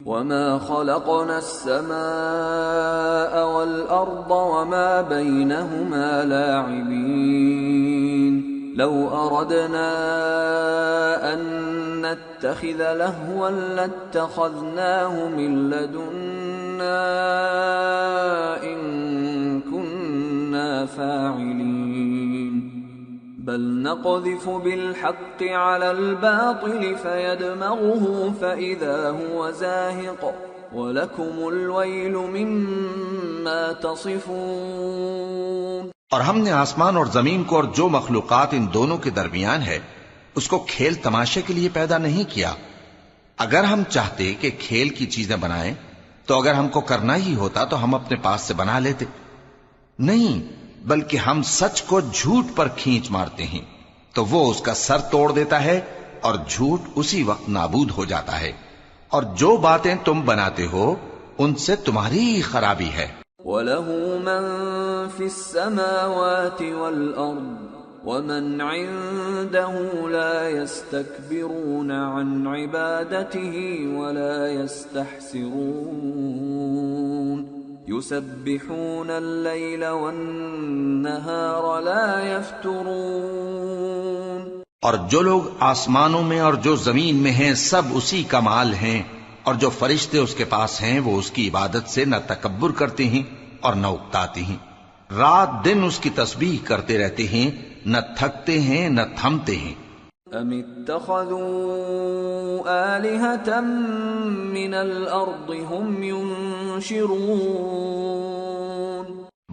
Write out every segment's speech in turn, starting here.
وما خلقنا السماء والأرض وما بينهما لاعبين لو أردنا أن نتخذ لهوا لاتخذناه من لدنا إن كنا فاعلين بل نقذف بالحق على الباطل فيدمغه فإذا هو زاهق وَلَكُمُ الْوَيْلُ مِمَّا تَصِفُونَ۔ اور ہم نے آسمان اور زمین کو اور جو مخلوقات ان دونوں کے درمیان ہے اس کو کھیل تماشے کے لیے پیدا نہیں کیا۔ اگر ہم چاہتے کہ کھیل کی چیزیں بنائیں تو اگر ہم کو کرنا ہی ہوتا تو ہم اپنے پاس سے بنا لیتے، نہیں بلکہ ہم سچ کو جھوٹ پر کھینچ مارتے ہیں تو وہ اس کا سر توڑ دیتا ہے اور جھوٹ اسی وقت نابود ہو جاتا ہے، اور جو باتیں تم بناتے ہو ان سے تمہاری خرابی ہے۔ وَلَهُ مَن فِي السَّمَاوَاتِ وَالْأَرْضِ وَمَنْ عِندَهُ لَا يَسْتَكْبِرُونَ عَنْ عِبَادَتِهِ وَلَا يَسْتَحْسِرُونَ يُسَبِّحُونَ اللَّيْلَ وَالنَّهَارَ لَا يَفْتُرُونَ۔ اور جو لوگ آسمانوں میں اور جو زمین میں ہیں سب اسی کا مال ہیں، اور جو فرشتے اس کے پاس ہیں وہ اس کی عبادت سے نہ تکبر کرتے ہیں اور نہ اکتاتے ہیں، رات دن اس کی تسبیح کرتے رہتے ہیں، نہ تھکتے ہیں نہ تھمتے ہیں۔ ام اتخذوا آلہۃ من الارض هم ينشرون۔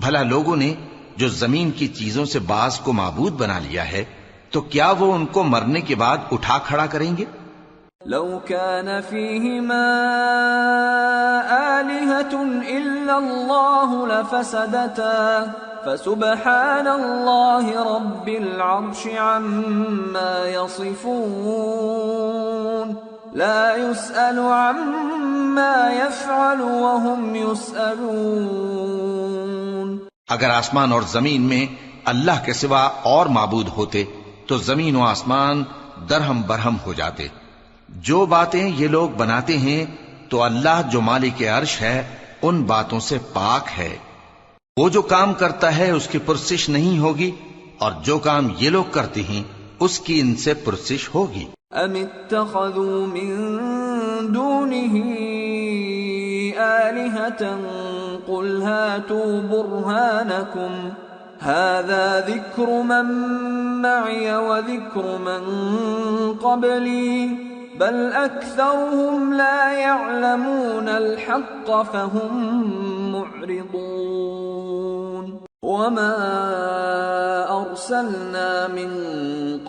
بھلا لوگوں نے جو زمین کی چیزوں سے بعض کو معبود بنا لیا ہے تو کیا وہ ان کو مرنے کے بعد اٹھا کھڑا کریں گے؟ لو كان فيهما آلهة إلا الله لفسدتا فسبحان الله رب العرش عما يصفون لا يسأل عما يفعل وهم يسألون۔ اگر آسمان اور زمین میں اللہ کے سوا اور معبود ہوتے تو زمین و آسمان درہم برہم ہو جاتے۔ جو باتیں یہ لوگ بناتے ہیں تو اللہ جو مالک عرش ہے ان باتوں سے پاک ہے، وہ جو کام کرتا ہے اس کی پرسش نہیں ہوگی، اور جو کام یہ لوگ کرتے ہیں اس کی ان سے پرسش ہوگی۔ ام اتخذوا من دونه آلهة قل هاتوا برهانكم هذا ذكر من معي وذكر من قبلي بل أكثرهم لا يعلمون الحق فهم معرضون۔ وما أرسلنا من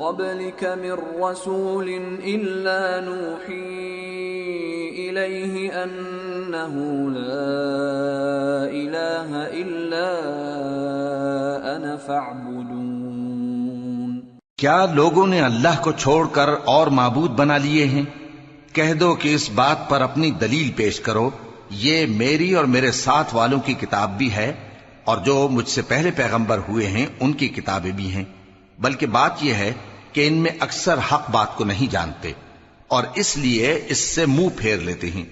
قبلك من رسول إلا نوحي إليه أنه لا إله إلا أنا فاعبدون۔ کیا لوگوں نے اللہ کو چھوڑ کر اور معبود بنا لیے ہیں؟ کہہ دو کہ اس بات پر اپنی دلیل پیش کرو، یہ میری اور میرے ساتھ والوں کی کتاب بھی ہے، اور جو مجھ سے پہلے پیغمبر ہوئے ہیں ان کی کتابیں بھی ہیں، بلکہ بات یہ ہے کہ ان میں اکثر حق بات کو نہیں جانتے، اور اس لیے اس سے منہ پھیر لیتے ہیں۔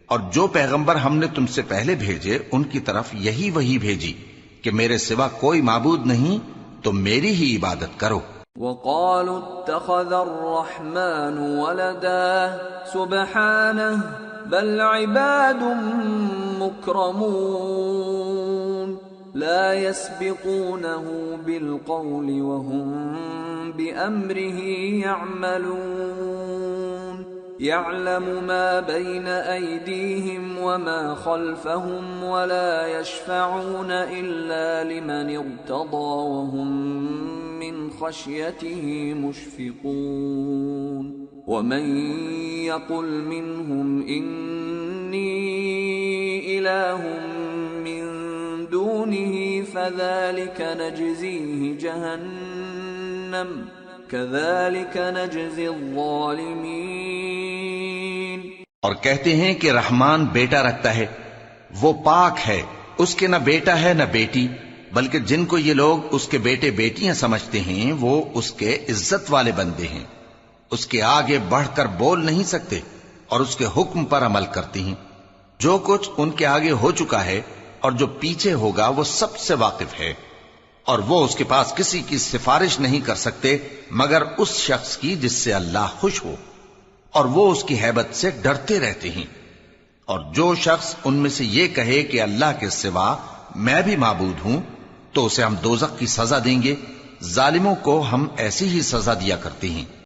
اور جو پیغمبر ہم نے تم سے پہلے بھیجے ان کی طرف یہی وحی بھیجی کہ میرے سوا کوئی معبود نہیں تو میری ہی عبادت کرو۔ وقالوا اتخذ الرحمن ولدا سبحانه بل عباد مكرمون لا يسبقونه بالقول وهم بأمره يعملون يعلم ما بين أيديهم وما خلفهم ولا يشفعون إلا لمن ارتضى وهم من خشيته مشفقون ومن يقل منهم إني إله من دونه فذلك نجزيه جهنم كذلك نجزي الظالمين۔ اور کہتے ہیں کہ رحمان بیٹا رکھتا ہے، وہ پاک ہے، اس کے نہ بیٹا ہے نہ بیٹی، بلکہ جن کو یہ لوگ اس کے بیٹے بیٹیاں سمجھتے ہیں وہ اس کے عزت والے بندے ہیں، اس کے آگے بڑھ کر بول نہیں سکتے، اور اس کے حکم پر عمل کرتی ہیں۔ جو کچھ ان کے آگے ہو چکا ہے اور جو پیچھے ہوگا وہ سب سے واقف ہے، اور وہ اس کے پاس کسی کی سفارش نہیں کر سکتے مگر اس شخص کی جس سے اللہ خوش ہو، اور وہ اس کی ہیبت سے ڈرتے رہتے ہیں۔ اور جو شخص ان میں سے یہ کہے کہ اللہ کے سوا میں بھی معبود ہوں تو اسے ہم دوزخ کی سزا دیں گے۔ ظالموں کو ہم ایسی ہی سزا دیا کرتے ہیں۔